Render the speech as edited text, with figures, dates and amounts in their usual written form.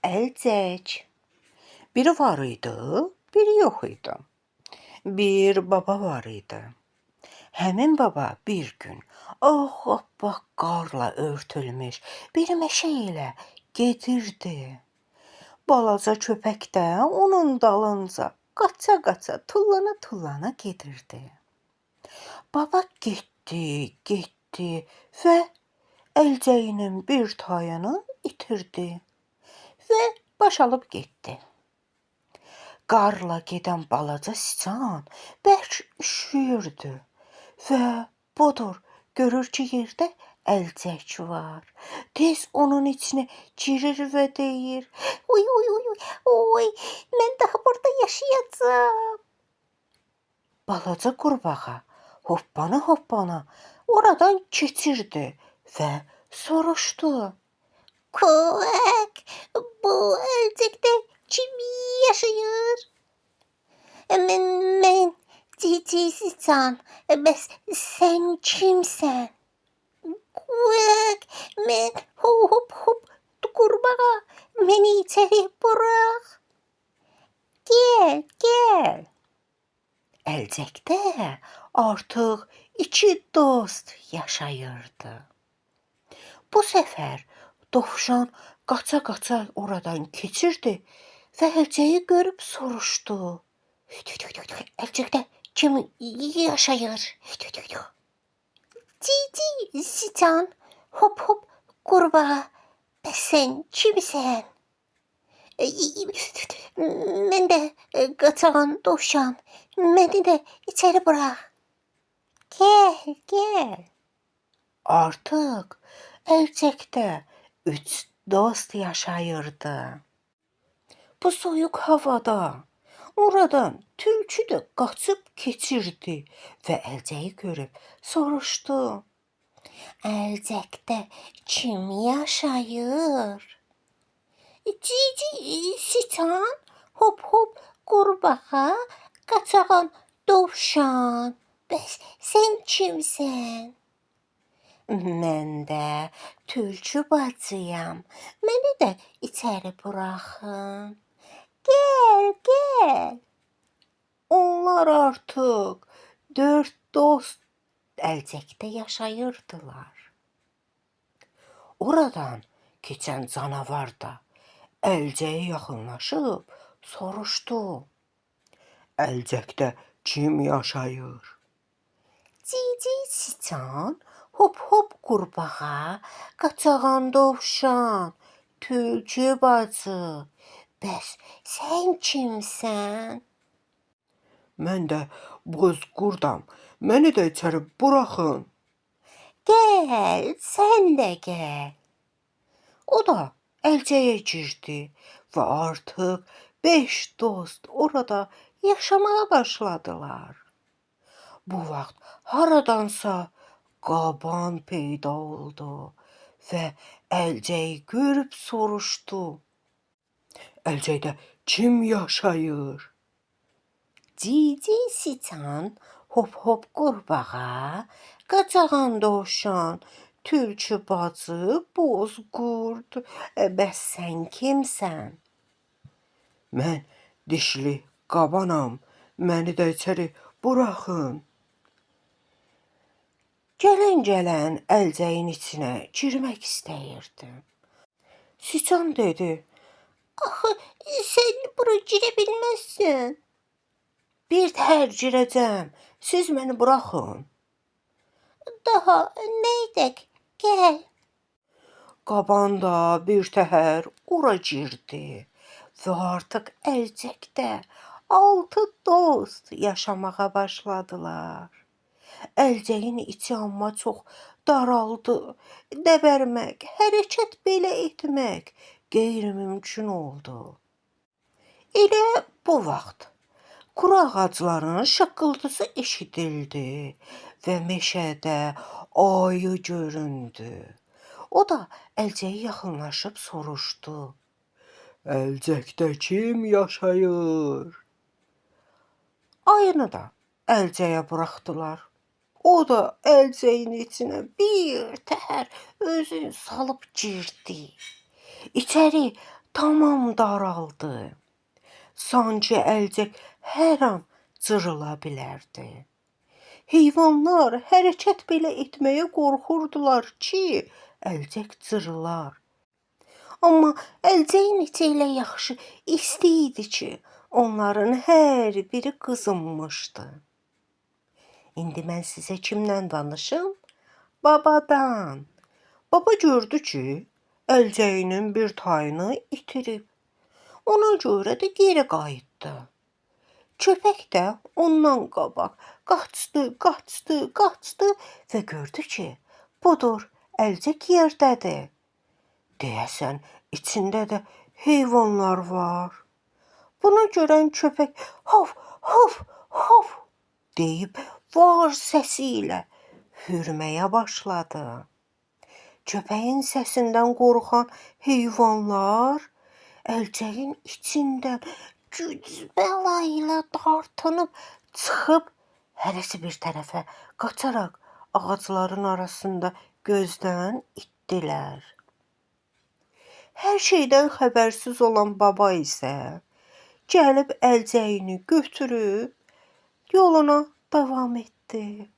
Əlcək. Biri var idi, biri yox idi. Bir baba var idi. Həmin baba bir gün ağappaq qarla örtülmüş bir meşə ilə gedirdi. Balaca köpək də onun dalınca qaça-qaça, tullana-tullana gedirdi. Baba getdi və əlcəyinin bir tayını itirdi və başalıb getdi. Qarla gedən balaca siçan bərk üşüyürdü və budur, görür ki, yerdə əlcək var. Tez onun içinə girir və deyir: Oy, mən daha burada yaşayacağam. Balaca qurbağa hoppana oradan keçirdi və soruşdu: Kvak, bu əlcəkdə kim yaşayır? Mən cici siçan, bəs sən kimsən? Kvak, mən hop qurbağa, məni içəri burax. Gəl. Əlcəkdə artıq 2 dost yaşayırdı. Bu səfər dovşan qaça-qaça oradan keçirdi və əlcəyi görüb soruşdu: Əlcəkdə kim yaşayır? Cici siçan, hop qurbağa, bəs sən kimsən? Mən də qaçağan dovşan, məni də içəri burax. Gəl. Artıq əlcəkdə 3 dost yaşayırdı. Bu soyuq havada oradan tülkü də qaçıb keçirdi və əlcəyi görüb soruşdu: Əlcəkdə kim yaşayır? Cici siçan, hop qurbağa, qaçağan dovşan, bəs sən kimsən? Mən də tülkü bacıyam, məni də içəri buraxın. Gəl. Onlar artıq 4 dost əlcəkdə yaşayırdılar. Oradan keçən canavar da əlcəyə yaxınlaşıb soruşdu: Əlcəkdə kim yaşayır? Cici siçan, hop qurbağa, qaçağan dovşan, tülkü bacı, bəs sən kimsən? Mən də boz qurdam, məni də içəri buraxın. Gəl, sən də gəl. O da əlcəyə girdi və artıq 5 dost orada yaşamağa başladılar. Bu vaxt haradansa qaban peyda oldu və əlcəyi görüb soruşdu: Əlcəkdə kim yaşayır? Cici siçan, hop qurbağa, qaçağan dovşan, tülkü bacı, boz qurd, bəs sən kimsən? Mən dişli qabanam, məni də içəri buraxın. Gələn əlcəyin içinə girmək istəyirdi. Siçan dedi: Axı, sən bura girə bilməzsən. Bir təhər girəcəm, siz məni buraxın. Daha nə edək, gəl. Qaban da bir təhər ora girdi və artıq əlcəkdə 6 dost yaşamağa başladılar. Əlcəyin içi amma çox daraldı. Dəbərmək, hərəkət belə etmək qeyri-mümkün oldu. Elə bu vaxt quru ağacların şaqqıltısı eşidildi və meşədə ayı göründü. O da əlcəyə yaxınlaşıb soruşdu: Əlcəkdə kim yaşayır? Ayını da əlcəyə buraxdılar. O da əlcəyin içinə bir təhər özünü salıb girdi. İçəri tamam daraldı. Sanki əlcək hər an cırıla bilərdi. Heyvanlar hərəkət belə etməyə qorxurdular ki, əlcək cırılar. Amma əlcək necə elə yaxşı, isti idi ki, onların hər biri qızınmışdı. İndi mən sizə kimdən danışım? Babadan. Baba gördü ki, əlcəyinin bir tayını itirib. Ona görə də geri qayıtdı. Köpək də ondan qabaq qaçdı və gördü ki, budur, əlcək yerdədir. Deyəsən, içində də heyvanlar var. Bunu görən köpək hov, hov, hov deyib var səsi ilə hürməyə başladı. Köpəyin səsindən qorxan heyvanlar əlcəyin içindən güc bəla ilə dartınıb çıxıb hərəsi bir tərəfə qaçaraq ağacların arasında gözdən itdilər. Hər şeydən xəbərsiz olan baba isə gəlib əlcəyini götürüb yoluna davam etdi.